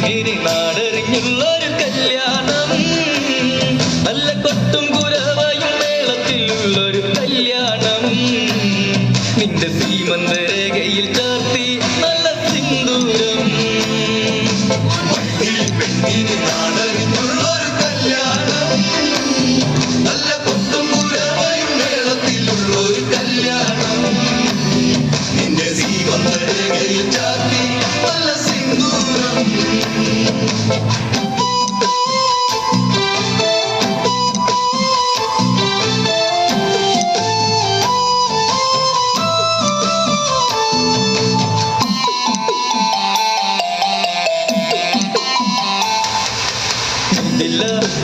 പെണ്ണിന് നാടറിഞ്ഞുള്ളൊരു കല്യാണം, നല്ല കൊട്ടും കുരവയും മേളത്തിലുള്ളൊരു കല്യാണം. നിന്റെ സീമന്തരേഖയിൽ ചാർത്തി നല്ല സിന്ദൂരം. പെണ്ണിന് നാടറിഞ്ഞുള്ളൊരു കല്യാണം, നല്ല കൊട്ടും കുരവയും മേളത്തിലുള്ളൊരു കല്യാണം. നിന്റെ സീമന്തരേഖയിൽ ചാർത്തി നല്ല സിന്ദൂരം.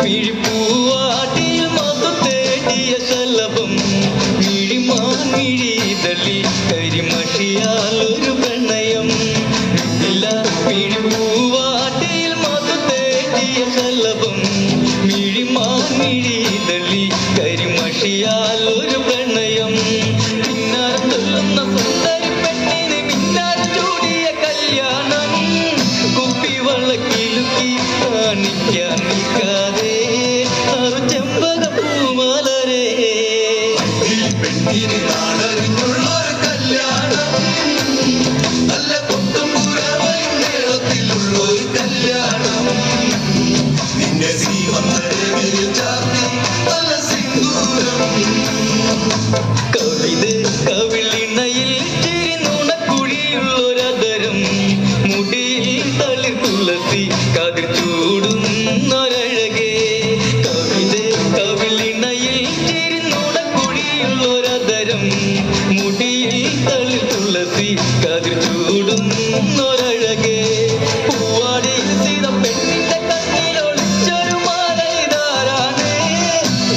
മിഴിപ്പൂവാട്ടിയിൽ മധു തേടിയ ശലഭം, മിഴിമാൻമിഴിതളി കരിമഷിയാലൊരു പ്രണയം. മിഴിപ്പൂവാട്ടിയിൽ മധു തേടിയ ശലഭം, മിഴിമാൻമിഴിതളി കരിമഷിയാലൊരു പ്രണയം. മിന്നാരം ചൊല്ലുന്ന സുന്ദരി പെണ്ണിന് മിന്നാരം ചൂടിയ കല്യാണം, കുപ്പിവളക്കിലുക്കി കാണിക്കാൻ നിൽക്കാതെ ചെമ്പകപ്പൂമലരേ. പെണ്ണിന് നാടറിഞ്ഞുള്ളൊരു കല്യാണം, നല്ല കൊട്ടും കുരവയും മേളത്തിലുള്ളൊരു കല്യാണം. നിന്റെ സീമന്തരേഖയിൽ ചാർത്തി നല്ല സിന്ദൂരം. കവിളിണയിൽ ചിരിനുണക്കുഴിയുള്ളൊരതരം, മുടിയിൽ തളിർ തുളസി കതിർ ചൂടുന്നൊരഴകേ. കവിളിണയിൽ ചിരിനുണക്കുഴിയുള്ളൊരതരം, മുടിയിൽ തളിർ തുളസി കതിർ ചൂടുന്നൊരഴകേ. പൂവാടിയിൽ സീത പെണ്ണിന്റെ കണ്ണിലൊളിച്ചൊരു മാലയിതാരാണ്,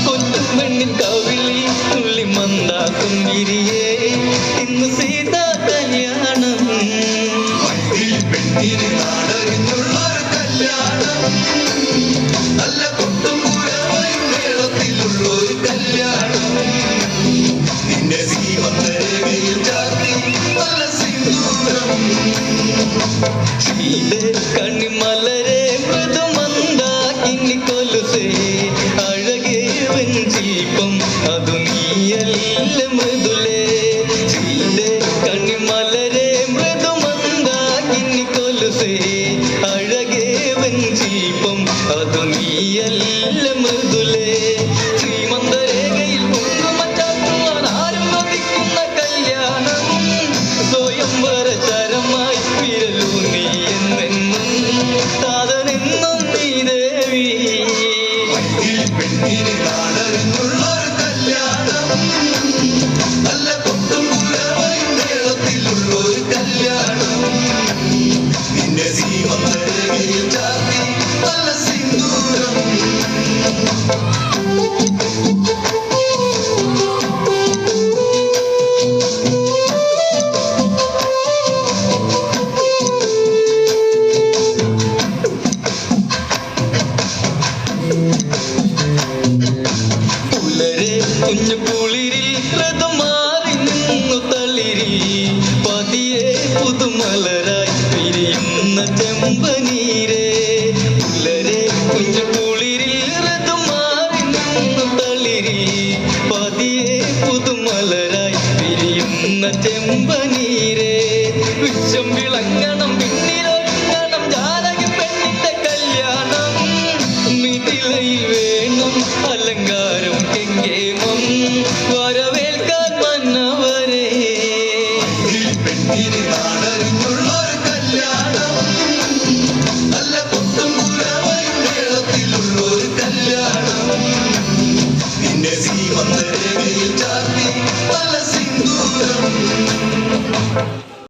കൊച്ചു പെണ്ണിൻ കവിളി തുള്ളി മന്ദാക്കും വിരിയേ. ഇന്ന് സീതാ കല്യാണം. പെണ്ണിന് നാടറിഞ്ഞുള്ളൊരു കല്യാണം, നല്ല കൊട്ടും കുരവയും മേളത്തിലുള്ളൊരു കല്യാണം. നിന്റെ സീമന്തരേഖയിൽ ചാർത്തി നല്ല സിന്ദൂരം. കണ്ണിമലരെ മൃദുമന്ദാകിനി കൊലുസേ, അഴകേ വെഞ്ചിൽപ്പം അതു നീയല്ല മൃദുലേ. കണ്ണിമലരെ മൃദുമന്ദാകിനി കൊലുസേ, അഴകേ വെഞ്ചിൽപ്പം അതു നീയല്ല മൃദുലേ. ശ്രീമന്തരേഖയിൽ കുങ്കുമച്ചാർത്തുവാൻ ആരും കൊതിക്കുന്ന കല്യാണം, സ്വയംവര ചരമായി വിരലൂന്നി എന്നെന്നും താതനെന്നും നീ ദേവി. പെണ്ണിന് നാടറിഞ്ഞുള്ളൊരു കല്യാണം, നല്ല കൊട്ടും കുരവയും മേളത്തിലുള്ളൊരു കല്യാണം. നിന്റെ സീമന്തരേഖയിൽ ചാർത്തി നല്ല സിന്ദൂരം. പുലരെ കുഞ്ഞു കുളിരിൽ ഋതുമാറി നിന്നു തളിരി, പതിയെ പുതുമലരായി പിരിയുന്ന ചെമ്പനീരേ. പുലരെ കുഞ്ഞു കുളിരിൽ ഋതുമാറി നിന്നു തളിരി, പതിയെ പുതുമലരായി പിരിയുന്ന ചെമ്പനീ.